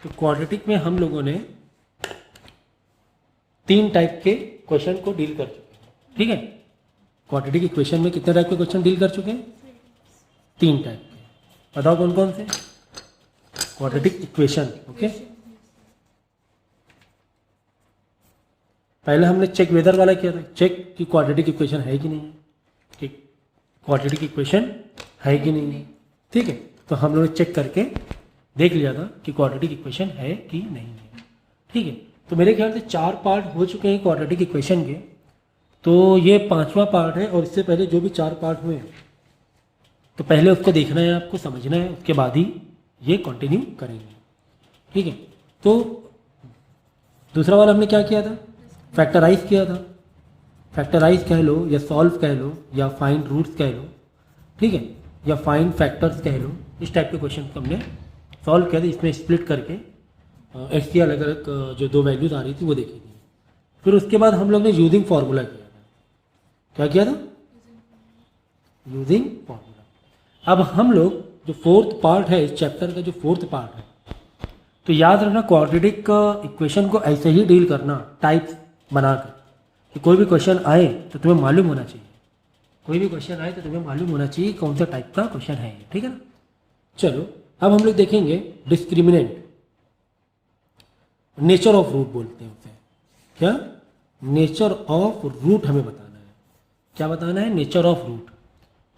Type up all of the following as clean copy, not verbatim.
तो क्वाड्रेटिक में हम लोगों ने 3 टाइप के क्वेश्चन को डील कर चुके हैं, ठीक है। क्वाड्रेटिक इक्वेशन में कितने टाइप के क्वेश्चन डील कर चुके हैं? 3 टाइप के। बताओ कौन कौन से? Quadratic equation, okay. पहले हमने चेक वेदर वाला किया था, चेक कि क्वाड्रेटिक इक्वेशन है कि नहीं है, कि क्वाड्रेटिक इक्वेशन है कि नहीं है, ठीक है। तो हम लोगों ने चेक करके देख लिया था कि क्वाड्रेटिक इक्वेशन है कि नहीं है, ठीक है। तो मेरे ख्याल से 4 पार्ट हो चुके हैं क्वाड्रेटिक इक्वेशन के, तो ये 5वां पार्ट है। और इससे पहले जो भी 4 पार्ट हुए हैं तो पहले उसको देखना है, आपको समझना है, उसके बाद ही ये कंटिन्यू करेंगे, ठीक है। तो दूसरा वाला हमने क्या किया था? फैक्टराइज किया था। फैक्टराइज कह लो या सॉल्व कह लो या फाइंड रूट्स कह लो, ठीक है, या फाइंड फैक्टर्स कह लो। इस टाइप के क्वेश्चन को हमने सॉल्व किया था। इसमें स्प्लिट करके एक्स की अलग अलग जो 2 वैल्यूज आ रही थी वो देखी थी। फिर उसके बाद हम लोग ने यूजिंग फार्मूला किया था। क्या किया था? Using formula. अब हम लोग जो 4th पार्ट है इस चैप्टर का, जो 4th पार्ट है, तो याद रखना क्वाड्रेटिक इक्वेशन को ऐसे ही डील करना, टाइप्स बनाकर, कि कोई भी क्वेश्चन आए तो तुम्हें मालूम होना चाहिए, कोई भी क्वेश्चन आए तो तुम्हें मालूम होना चाहिए कौन सा टाइप का क्वेश्चन है, ठीक है ना। चलो अब हम लोग देखेंगे डिस्क्रिमिनेंट। नेचर ऑफ रूट बोलते हैं उसे। क्या? नेचर ऑफ रूट हमें बताना है। क्या बताना है? नेचर ऑफ रूट,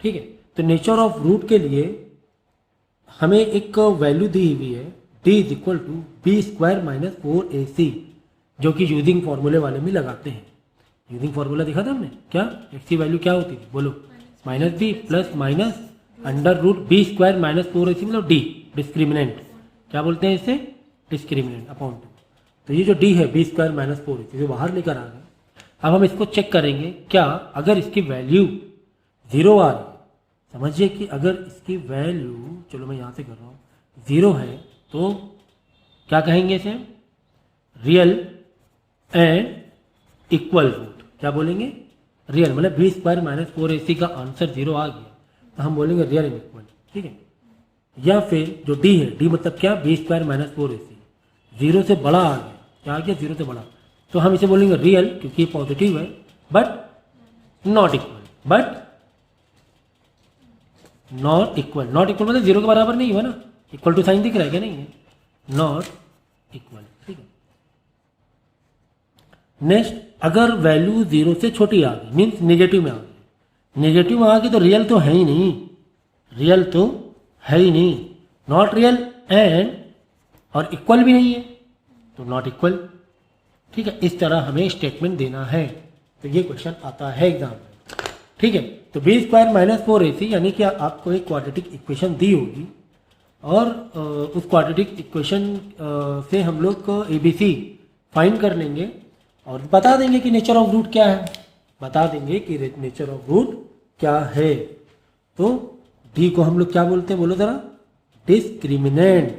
ठीक है। तो नेचर ऑफ रूट के लिए हमें एक वैल्यू दी हुई है, d is equal to B square minus 4ac, जो कि यूजिंग फॉर्मूले वाले में लगाते हैं। यूजिंग फॉर्मूला देखा था हमने, क्या x की वैल्यू क्या होती थी? बोलो, minus B plus minus under root B square minus 4ac, मतलब d, डिस्क्रिमिनेंट। क्या बोलते हैं इसे? Discriminant upon 2। तो ये जो d है बी स्क्वायर माइनस 4ac जो बाहर लेकर आ गए। अब हम इसको चेक करेंगे, क्या अगर इसकी वैल्यू 0 आ रही है, समझिए कि अगर इसकी वैल्यू, चलो मैं यहाँ से कर रहा हूँ, 0 है, तो क्या कहेंगे इसे? Real and equal root. क्या बोलेंगे? रियल, मतलब बी स्क्वायर माइनस 4ac का आंसर 0 आ गया तो हम बोलेंगे रियल एंड इक्वल, ठीक है। या फिर जो d है, d मतलब क्या? बी स्क्वायर माइनस 4ac 0 से बड़ा आ गया। क्या आ गया? 0 से बड़ा, तो हम इसे बोलेंगे रियल, क्योंकि ये पॉजिटिव है, but not equal. But not equal, not equal मतलब 0 के बराबर नहीं हुआ ना, इक्वल टू साइन दिख रहा है क्या? नहीं है, नॉट इक्वल, ठीक है। नेक्स्ट, अगर वैल्यू 0 से छोटी आ गई, मीन्स नेगेटिव में आ गई। नेगेटिव में आ गई तो रियल तो है ही नहीं, रियल तो है ही नहीं, नॉट रियल एंड और इक्वल भी नहीं है, तो नॉट इक्वल, ठीक है। इस तरह हमें स्टेटमेंट देना है। तो ये क्वेश्चन आता है एग्जाम में, ठीक है। तो बी स्क्वायर माइनस 4ac यानी कि आपको एक क्वाड्रेटिक इक्वेशन दी होगी, और उस क्वाड्रेटिक इक्वेशन से हम लोग को ABC फाइंड कर लेंगे और बता देंगे कि नेचर ऑफ रूट क्या है, बता देंगे कि नेचर ऑफ रूट क्या है। तो D को हम लोग क्या बोलते हैं? बोलो जरा, डिस्क्रिमिनेंट।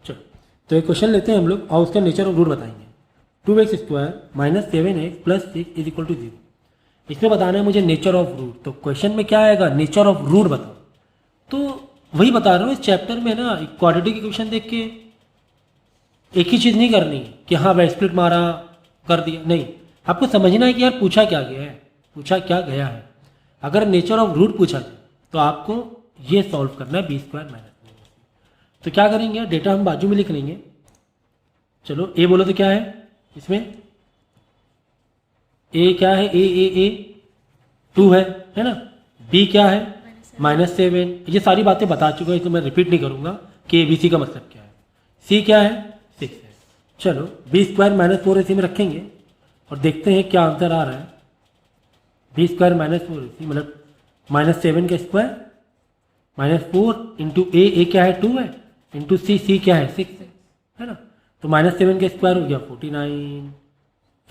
चलो तो एक क्वेश्चन लेते हैं हम लोग और उसका नेचर ऑफ रूट बताएंगे। 2x square minus 7x plus 6 is equal to 0। इसमें बताना है मुझे नेचर ऑफ रूट। तो क्वेश्चन में क्या आएगा? नेचर ऑफ रूट बताओ। तो वही बता रहा हूँ, इस चैप्टर में ना क्वाड्रेटिक इक्वेशन देख के एक ही चीज़ नहीं करनी कि हाँ भाई स्प्लिट मारा कर दिया, नहीं, आपको समझना है कि यार पूछा क्या गया है, पूछा क्या गया है। अगर नेचर ऑफ रूट पूछा जाए तो आपको ये सॉल्व करना है, बी स्क्वायर माइनस। तो क्या करेंगे? डेटा हम बाजू में लिख लेंगे। चलो ए बोलो तो क्या है इसमें? ए क्या है? ए 2 है ना। बी क्या है? -7। ये सारी बातें बता चुका हूँ, तो मैं रिपीट नहीं करूंगा कि ABC का मतलब क्या है। सी क्या है? 6 है। चलो बी स्क्वायर माइनस 4ac में रखेंगे और देखते हैं क्या आंसर आ रहा है। बी स्क्वायर माइनस 4ac मतलब -7 का स्क्वायर -4 इंटू ए क्या है? 2 है, इंटू सी क्या है? 6 है ना। तो -7 का स्क्वायर हो गया 49।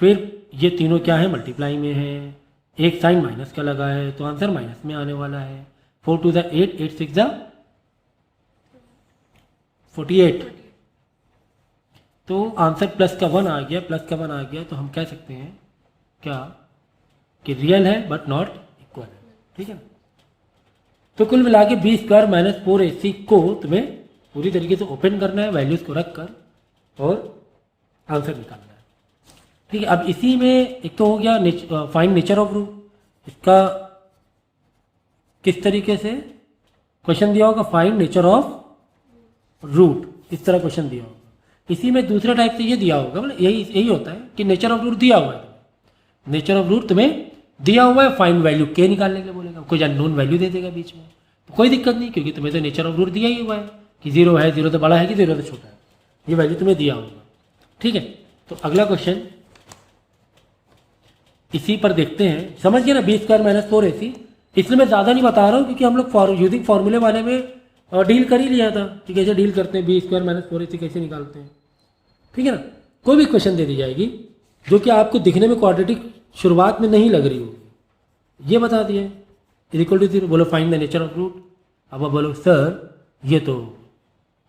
फिर ये तीनों क्या है? मल्टीप्लाई में है, एक साइन माइनस का लगा है तो आंसर माइनस में आने वाला है। 4 2 ज़ा 8, 8 6 ज़ा 48। तो आंसर प्लस का 1 आ गया, प्लस का 1 आ गया। तो हम कह सकते हैं क्या? कि रियल है बट नॉट इक्वल है, ठीक है। तो कुल मिला के बी स्क्वायर माइनस 4ac को तुम्हें पूरी तरीके से ओपन करना है, वैल्यूज को रख कर और आंसर निकालना है। ठीक है, अब इसी में एक तो हो गया फाइंड नेचर ऑफ रूट। इसका किस तरीके से क्वेश्चन दिया होगा, फाइंड नेचर ऑफ रूट, इस तरह क्वेश्चन दिया होगा। इसी में दूसरे टाइप से ये दिया होगा, मतलब यही होता है कि नेचर ऑफ रूट दिया हुआ है, नेचर ऑफ रूट तुम्हें दिया हुआ है, फाइंड वैल्यू के निकालने के लिए बोलेगा, कोई अननोन वैल्यू दे देगा बीच में, तो कोई दिक्कत नहीं, क्योंकि तुम्हें तो नेचर ऑफ रूट दिया ही हुआ है कि 0 है, 0 से बड़ा है कि 0 से छोटा है, ये वैल्यू तुम्हें दिया होगा। ठीक है, तो अगला क्वेश्चन इसी पर देखते हैं। समझ गए ना, बी स्क्वायर माइनस 4ac। इसलिए मैं ज़्यादा नहीं बता रहा हूँ क्योंकि हम लोग यूजिंग फॉर्मूले वाले में डील कर ही लिया था कि कैसे डील करते हैं, बी स्क्वायर माइनस 4ac कैसे निकालते हैं। ठीक है ना, कोई भी क्वेश्चन दे दी जाएगी जो कि आपको दिखने में क्वाड्रेटिक शुरुआत में नहीं लग रही होगी, ये बता दिया इज इक्वल टू 0, बोलो find the nature of root. अब आप बोलो सर ये तो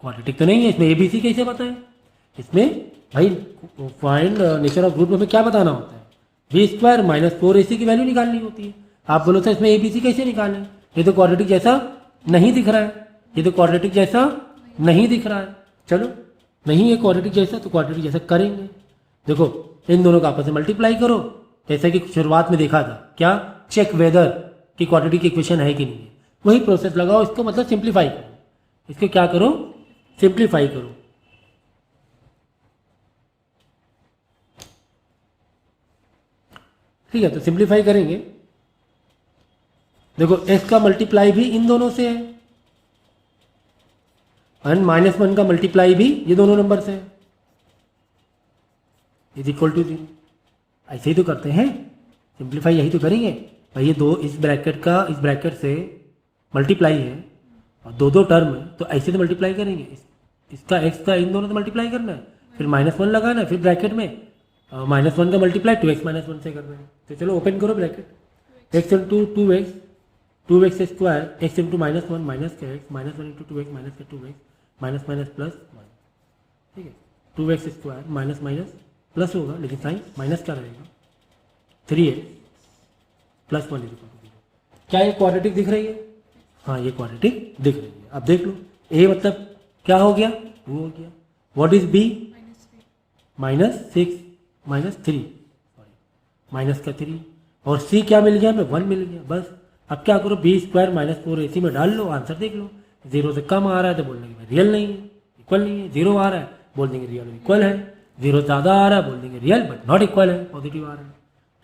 क्वाड्रेटिक तो नहीं है, इसमें ABC कैसे बताएं? इसमें भाई फाइंड नेचर ऑफ रूट में हमें क्या बताना होता है, बी स्क्वायर माइनस 4ac की वैल्यू निकालनी होती है। आप बोलो सर इसमें ABC कैसे निकालें, ये तो क्वाड्रेटिक जैसा नहीं दिख रहा है, ये तो क्वाड्रेटिक जैसा नहीं दिख रहा है। चलो नहीं है क्वाड्रेटिक जैसा तो क्वाड्रेटिक जैसा करेंगे। देखो इन दोनों का आपस में मल्टीप्लाई करो, जैसे कि शुरुआत में देखा था, क्या चेक वेदर की क्वाड्रेटिक इक्वेशन है कि नहीं है, वही प्रोसेस लगाओ, इसको मतलब सिंप्लीफाई करो, इसको क्या करो सिंप्लीफाई करो। ठीक है, तो सिंप्लीफाई करेंगे। देखो x का मल्टीप्लाई भी इन दोनों से है और -1 का मल्टीप्लाई भी ये दोनों नंबर से है, इज इक्वल टू 0। ऐसे ही तो करते हैं, सिंप्लीफाई यही तो करेंगे भाई। ये दो इस ब्रैकेट का इस ब्रैकेट से मल्टीप्लाई है और दो टर्म है, तो ऐसे तो मल्टीप्लाई करेंगे, इसका x का इन दोनों से मल्टीप्लाई करना है, फिर -1 लगाना है, फिर ब्रैकेट में -1 का मल्टीप्लाई 2x - 1 से करना है। तो चलो ओपन करो bracket, x into 2x square, x into -1 minus का x, -1 इंटू 2x माइनस का 2x, माइनस माइनस प्लस 1। ठीक है, 2x square minus minus plus होगा, लेकिन साइन माइनस का रहेगा, 3x plus 1 is equal to 0। क्या ये क्वाड्रेटिक दिख रही है? हाँ ये क्वाड्रेटिक दिख रही है। अब देख लो a मतलब क्या हो गया, 2 हो गया। What is b? -6 -3 माइनस का 3, और c क्या मिल गया हमें, 1 मिल गया। बस अब क्या करो, बी स्क्वायर माइनस 4ac में डाल लो, आंसर देख लो। 0 से कम आ रहा है तो बोल देंगे रियल नहीं है, इक्वल नहीं है। 0 आ रहा है बोल देंगे रियल इक्वल है, 0 ज़्यादा आ रहा है बोल देंगे रियल बट नॉट इक्वल है, पॉजिटिव आ रहा है।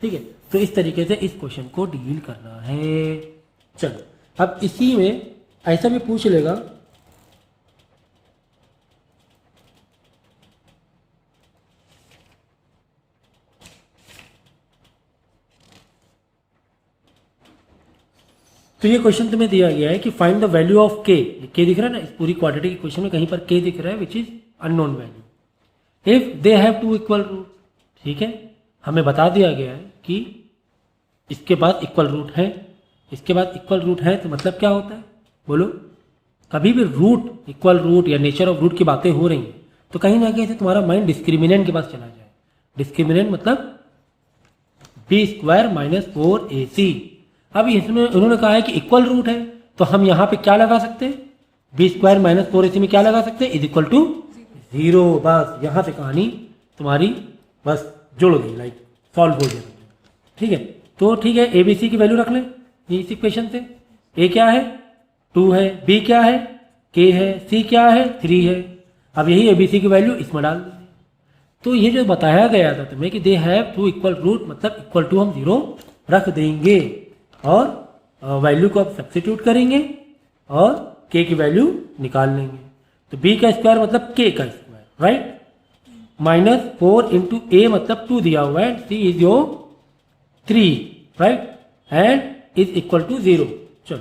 ठीक है, तो इस तरीके से इस क्वेश्चन को डील करना है। चलो अब इसी में ऐसा भी पूछ लेगा, तो ये क्वेश्चन तुम्हें दिया गया है कि find the value of k। के दिख रहा है ना, इस पूरी क्वाड्रेटिक इक्वेशन में कहीं पर k दिख रहा है which is unknown value if they have 2 equal root. ठीक है, हमें बता दिया गया है कि इसके बाद इक्वल रूट है, इसके बाद इक्वल रूट है, तो मतलब क्या होता है बोलो। कभी भी रूट इक्वल रूट या नेचर ऑफ रूट की बातें हो रही हैं तो कहीं ना कहीं से तुम्हारा माइंड डिस्क्रिमिनेंट के पास चला जाए। डिस्क्रिमिनेंट मतलब बी स्क्वायर माइनस 4ac। अब इसमें उन्होंने कहा है कि इक्वल रूट है, तो हम यहाँ पे क्या लगा सकते हैं, बी स्क्वायर माइनस 4ac में क्या लगा सकते हैं, इज इक्वल टू 0। बस यहाँ से कहानी तुम्हारी बस जुड़ गई, लाइक सॉल्व हो गया। ठीक है, तो ठीक है, ABC की वैल्यू रख लें इस इक्वेशन से। A क्या है, 2 है, B क्या है, K है, C क्या है, 3 है। अब यही ABC की वैल्यू इसमें डाल देंगे। तो ये जो बताया गया था तुम्हें कि दे हैव 2 इक्वल रूट, मतलब इक्वल टू हम 0 रख देंगे और वैल्यू को अब सब्स्टिट्यूट करेंगे और k की वैल्यू निकाल लेंगे। तो b का स्क्वायर मतलब k का स्क्वायर, राइट। -4 इंटू a मतलब 2 दिया हुआ है, c is your 3, right, and is equal to 0। चलो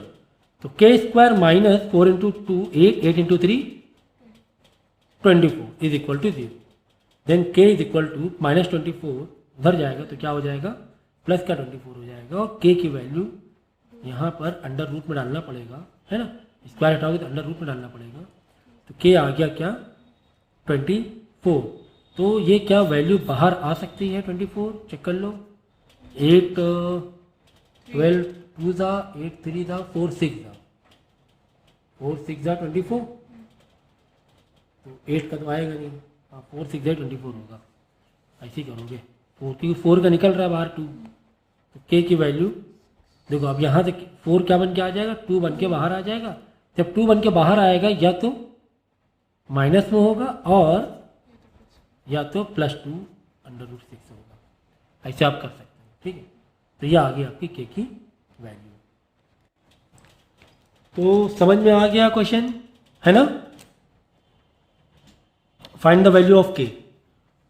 तो k square -4 into 2 8 into 3 24 is equal to 0। Then k is equal to -24 उधर जाएगा तो क्या हो जाएगा, प्लस का 24 हो जाएगा, और k की वैल्यू यहाँ पर अंडर रूट में डालना पड़ेगा, है ना, स्क्वायर हटाओगे तो अंडर रूट में डालना पड़ेगा। तो k आ गया क्या, 24। तो ये क्या वैल्यू बाहर आ सकती है 24, चेक कर लो। 8 12 2 8 3 4 6 4 6 जा 24, तो 8 का तो आएगा नहीं। हाँ 4 6 जा 24 होगा, ऐसे ही करोगे। 4 क्योंकि 4 का निकल रहा है बाहर 2, तो के की वैल्यू देखो अब यहाँ से 4 क्या बन के आ जाएगा, 2 बन के बाहर आ जाएगा। जब 2 बन के बाहर आएगा या तो माइनस में होगा और या तो +2 √6 होगा, ऐसे आप कर सकते हैं। ठीक है, तो ये आ गई आपकी के की वैल्यू। तो समझ में आ गया क्वेश्चन, है ना। फाइंड द वैल्यू ऑफ के,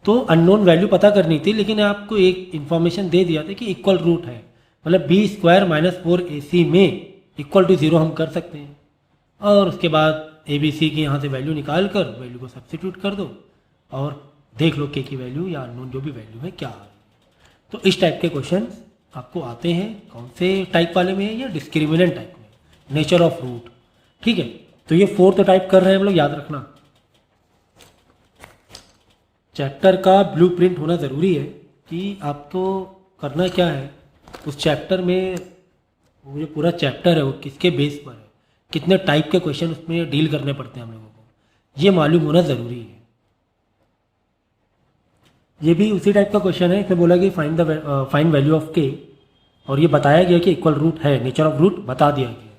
तो अननोन वैल्यू पता करनी थी, लेकिन आपको एक इंफॉर्मेशन दे दिया था कि इक्वल रूट है, मतलब b² - 4ac में =0 हम कर सकते हैं। और उसके बाद ABC की यहाँ से वैल्यू निकाल कर वैल्यू को सब्स्टिट्यूट कर दो और देख लो के की वैल्यू या अननोन जो भी वैल्यू है क्या आ रही है। तो इस टाइप के क्वेश्चन आपको आते हैं, कौन से टाइप वाले में है, या डिस्क्रिमिनेंट टाइप में, नेचर ऑफ रूट। ठीक है, तो ये 4th टाइप कर रहे हैं हम लोग, याद रखना। चैप्टर का ब्लूप्रिंट होना ज़रूरी है कि आपको करना क्या है उस चैप्टर में, वो जो पूरा चैप्टर है वो किसके बेस पर है, कितने टाइप के क्वेश्चन उसमें डील करने पड़ते हैं हम लोगों को, ये मालूम होना ज़रूरी है। ये भी उसी टाइप का क्वेश्चन है, इसमें बोला कि फाइंड वैल्यू ऑफ के, और ये बताया गया कि इक्वल रूट है, नेचर ऑफ रूट बता दिया गया।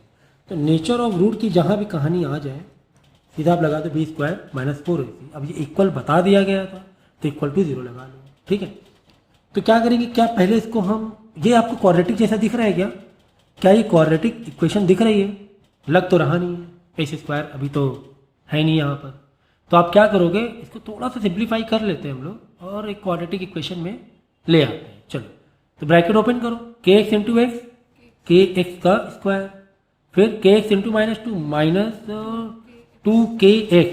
तो नेचर ऑफ रूट की जहाँ भी कहानी आ जाए सीधा आप लगा दो b² - 4ac। अब ये इक्वल बता दिया गया था तो =0 लगा लो। ठीक है, तो क्या करेंगे, क्या पहले इसको हम, ये आपको क्वाड्रेटिक जैसा दिख रहा है क्या ये क्वाड्रेटिक इक्वेशन दिख रही है, लग तो रहा नहीं है, a² अभी तो है नहीं यहाँ पर। तो आप क्या करोगे, इसको थोड़ा सा सिंप्लीफाई कर लेते हैं हम लोग और एक क्वाड्रेटिक इक्वेशन में ले आते हैं। चलो, तो ब्रैकेट ओपन करो, kx × x, kx का स्क्वायर, फिर kx × -2 -2kx,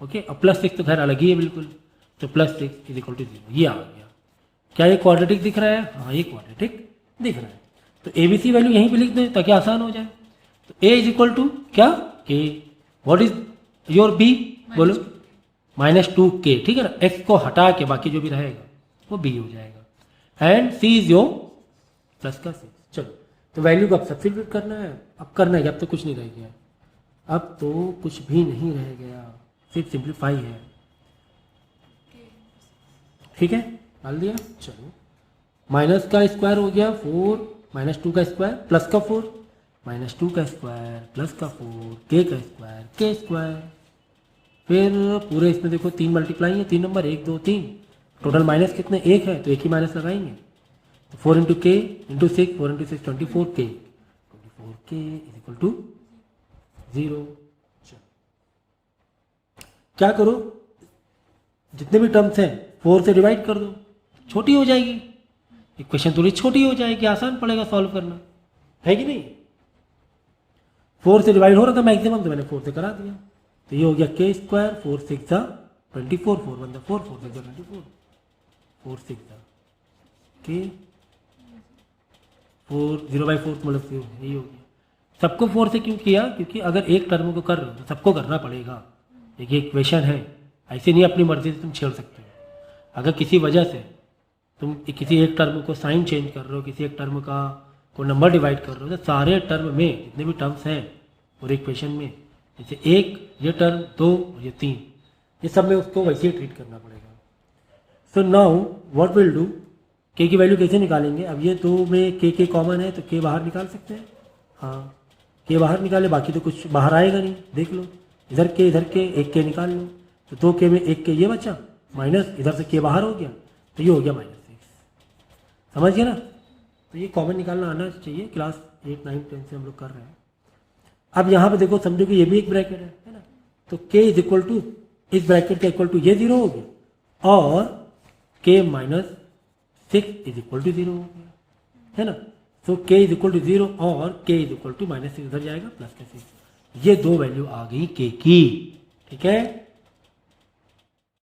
ओके। अब +6 तो खैर अलग ही है बिल्कुल, तो +6 = 0, ये आ गया। क्या ये क्वाड्रेटिक दिख रहा है? हाँ ये क्वाड्रेटिक दिख रहा है। तो ABC वैल्यू यहीं पे लिख दो ताकि आसान हो जाए। तो A = क्या, k, what is your B, बोलो -2k। ठीक है ना, x को हटा के बाकी जो भी रहेगा वो B हो जाएगा। And C is your +6। चलो, तो वैल्यू को अब सब्स्टिट्यूट करना है। अब करना है, अब तो कुछ नहीं रह गया, अब तो कुछ भी नहीं रह गया, सिर्फ सिंप्लीफाई है। ठीक है, डाल दिया। चलो, माइनस का स्क्वायर हो गया 4, -2 का स्क्वायर प्लस का 4, -2 का स्क्वायर प्लस का 4, k का स्क्वायर k²। फिर पूरे इसमें देखो 3 मल्टीप्लाई है, 3 नंबर 1 2 3, टोटल माइनस कितने 1 है, तो एक ही माइनस लगाएंगे। तो 4 × k × 6, 4 × 6 24k, 24k = 0। क्या करो, जितने भी टर्म्स हैं 4 से डिवाइड कर दो, छोटी हो जाएगी इक्वेशन, थोड़ी छोटी हो जाएगी, आसान पड़ेगा सॉल्व करना, है कि नहीं। 4 से डिवाइड हो रहा था मैक्सिमम, तो मैंने 4 से करा दिया। तो ये हो गया k², 4 6 जा 24, 4 1 4, 4 6 जा 24, 4 6 जा k, 4 0/4 मतलब 0, यही हो गया। सबको 4 से क्यों किया, क्योंकि अगर एक टर्म को कर रहे हो तो सबको करना पड़ेगा। एक इक्वेशन है, ऐसे नहीं अपनी मर्जी से तुम छेड़ सकते हो। अगर किसी वजह से तुम किसी एक टर्म को साइन चेंज कर रहे हो, किसी एक टर्म का को नंबर डिवाइड कर रहे हो, तो सारे टर्म में जितने भी टर्म्स हैं पूरे इक्वेशन में, जैसे एक ये टर्म, 2 और ये 3, ये सब में उसको वैसे ही ट्रीट करना पड़ेगा। So now what will do, k की वैल्यू कैसे निकालेंगे। अब ये 2 में k कॉमन है तो k बाहर निकाल सकते हैं। हाँ, k बाहर निकाले, बाकी तो कुछ बाहर आएगा नहीं। देख लो, इधर k इधर k, एक k निकाल लो, तो 2k में एक k ये बचा, माइनस इधर से k बाहर हो गया, तो ये हो गया -6। समझ गया ना। तो ये कॉमन निकालना आना चाहिए, क्लास 8 9 10 से हम लोग कर रहे हैं। अब यहाँ पे देखो, समझो कि ये भी एक ब्रैकेट है ना, तो k = इस ब्रैकेट का इक्वल टू ये 0 हो गया और k - 6 = 0 हो गया, है ना। तो k = 0 और k = -6 इधर जाएगा, +6। ये दो वैल्यू आ गई k की। ठीक है,